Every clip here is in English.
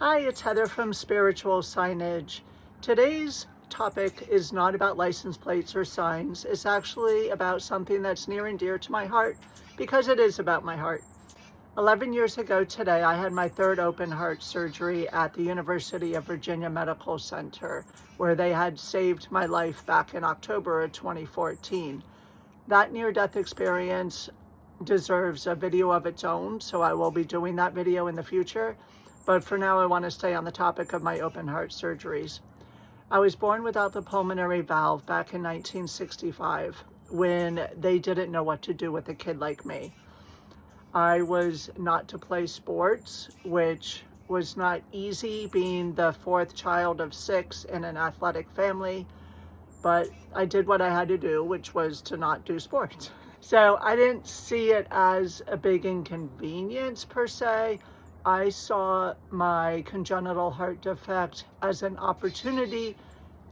Hi, it's Heather from Spiritual Signage. Today's topic is not about license plates or signs. It's actually about something that's near and dear to my heart because it is about my heart. 11 years ago today, I had my third open heart surgery at the University of Virginia Medical Center, where they had saved my life back in October of 2014. That near-death experience deserves a video of its own, so I will be doing that video in the future. But for now, I want to stay on the topic of my open heart surgeries. I was born without the pulmonary valve back in 1965 when they didn't know what to do with a kid like me. I was not to play sports, which was not easy being the fourth child of 6 in an athletic family, but I did what I had to do, which was to not do sports. So I didn't see it as a big inconvenience per se. I saw my congenital heart defect as an opportunity,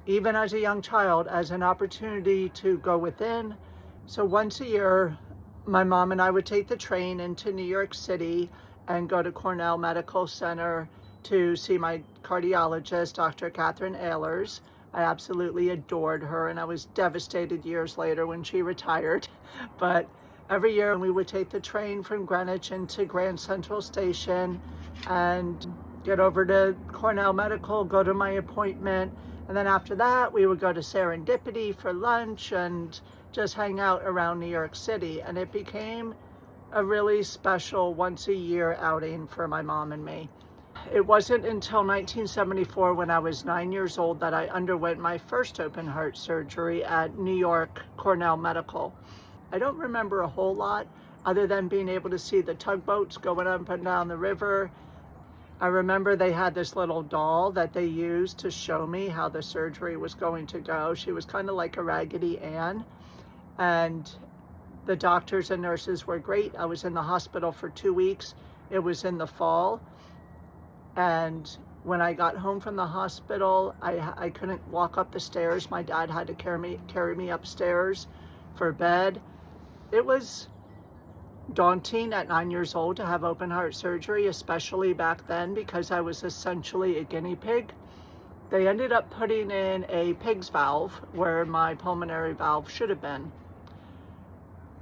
even as a young child, as an opportunity to go within. So once a year, my mom and I would take the train into New York City and go to Cornell Medical Center to see my cardiologist, Dr. Catherine Ehlers. I absolutely adored her, and I was devastated years later when she retired. But every year we would take the train from Greenwich into Grand Central Station and get over to Cornell Medical, go to my appointment. And then after that, we would go to Serendipity for lunch and just hang out around New York City. And it became a really special once a year outing for my mom and me. It wasn't until 1974, when I was 9 years old, that I underwent my first open heart surgery at New York Cornell Medical. I don't remember a whole lot other than being able to see the tugboats going up and down the river. I remember they had this little doll that they used to show me how the surgery was going to go. She was kind of like a Raggedy Ann, and the doctors and nurses were great. I was in the hospital for 2 weeks. It was in the fall, and when I got home from the hospital, I couldn't walk up the stairs. My dad had to carry me upstairs for bed. It was daunting at 9 years old to have open heart surgery, especially back then, because I was essentially a guinea pig. They ended up putting in a pig's valve where my pulmonary valve should have been.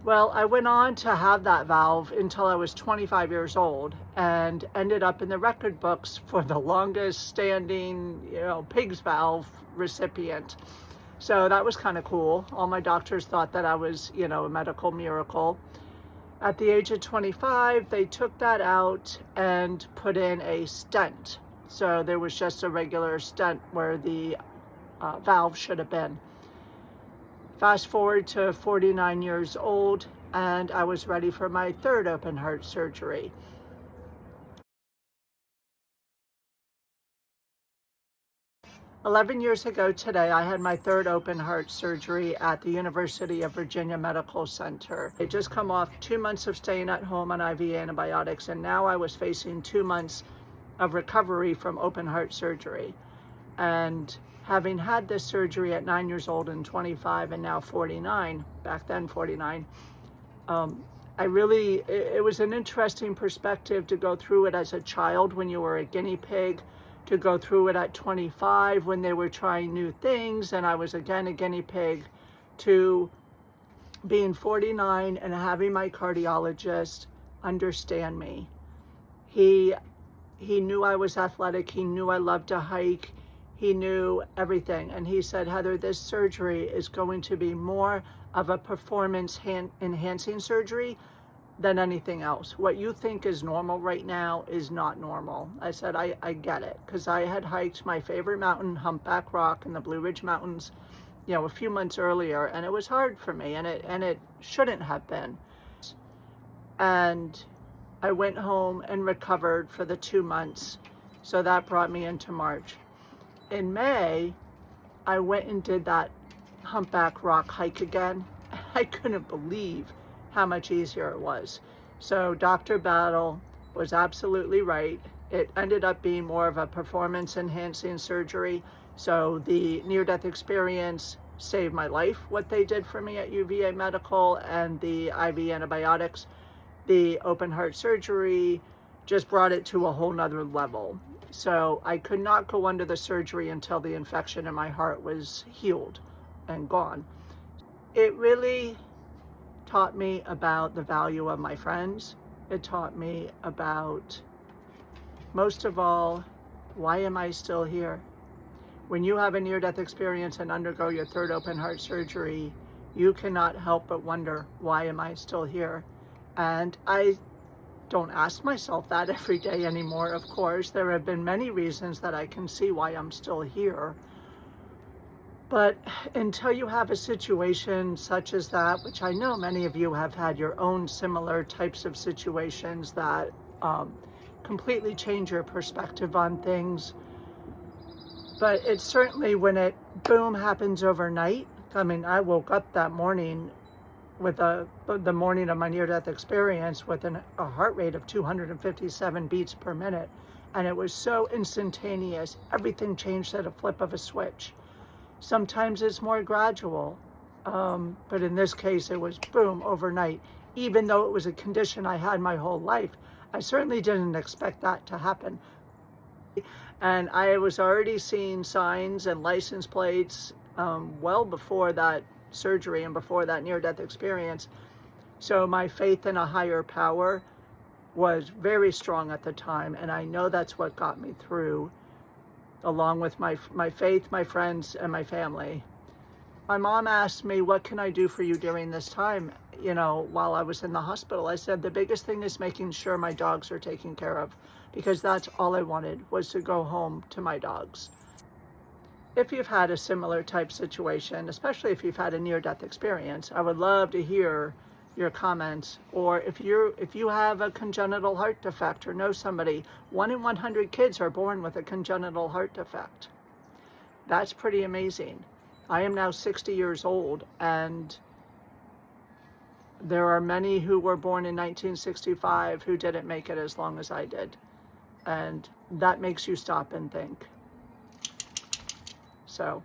Well, I went on to have that valve until I was 25 years old and ended up in the record books for the longest standing, pig's valve recipient. So that was kind of cool. All my doctors thought that I was, a medical miracle. At the age of 25, they took that out and put in a stent. So there was just a regular stent where the valve should have been. Fast forward to 49 years old, and I was ready for my third open heart surgery. "11 years ago today, I had my third open heart surgery at the University of Virginia Medical Center. I just come off 2 months of staying at home on IV antibiotics, and now I was facing 2 months of recovery from open heart surgery. And having had this surgery at 9 years old and 25 and now 49, back then 49, it was an interesting perspective to go through it as a child when you were a guinea pig, to go through it at 25 when they were trying new things and I was again a guinea pig, to being 49 and having my cardiologist understand me. He knew I was athletic. He knew I loved to hike. He knew everything. And he said, "Heather, this surgery is going to be more of a performance enhancing surgery than anything else. What you think is normal right now is not normal." I said, I get it, because I had hiked my favorite mountain, Humpback Rock, in the Blue Ridge Mountains, a few months earlier, and it was hard for me, and it shouldn't have been. And I went home and recovered for the 2 months, so that brought me into March. In May, I went and did that Humpback Rock hike again. I couldn't believe how much easier it was. So Dr. Battle was absolutely right. It ended up being more of a performance enhancing surgery. So the near-death experience saved my life, what they did for me at UVA Medical, and the IV antibiotics. The open heart surgery just brought it to a whole nother level. So I could not go under the surgery until the infection in my heart was healed and gone. It really taught me about the value of my friends. It taught me about, most of all, why am I still here? When you have a near-death experience and undergo your third open heart surgery, you cannot help but wonder, why am I still here? And I don't ask myself that every day anymore, of course. There have been many reasons that I can see why I'm still here. But until you have a situation such as that, which I know many of you have had your own similar types of situations that completely change your perspective on things. But it's certainly when it, boom, happens overnight. I mean, I woke up that morning with the morning of my near-death experience with a heart rate of 257 beats per minute. And it was so instantaneous. Everything changed at a flip of a switch. Sometimes it's more gradual, but in this case it was boom, overnight. Even though it was a condition I had my whole life, I certainly didn't expect that to happen. And I was already seeing signs and license plates well before that surgery and before that near-death experience. So my faith in a higher power was very strong at the time, and I know that's what got me through, along with my faith, my friends, and my family. My mom asked me, what can I do for you during this time, you know, while I was in the hospital? I said, the biggest thing is making sure my dogs are taken care of, because that's all I wanted, was to go home to my dogs. If you've had a similar type situation, especially if you've had a near-death experience, I would love to hear your comments. Or if you have a congenital heart defect or know somebody, 1 in 100 kids are born with a congenital heart defect. That's pretty amazing. I am now 60 years old, and there are many who were born in 1965 who didn't make it as long as I did. And that makes you stop and think. So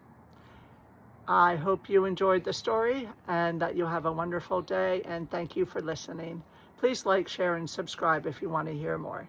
I hope you enjoyed the story and that you have a wonderful day, and thank you for listening. Please like, share, and subscribe if you want to hear more.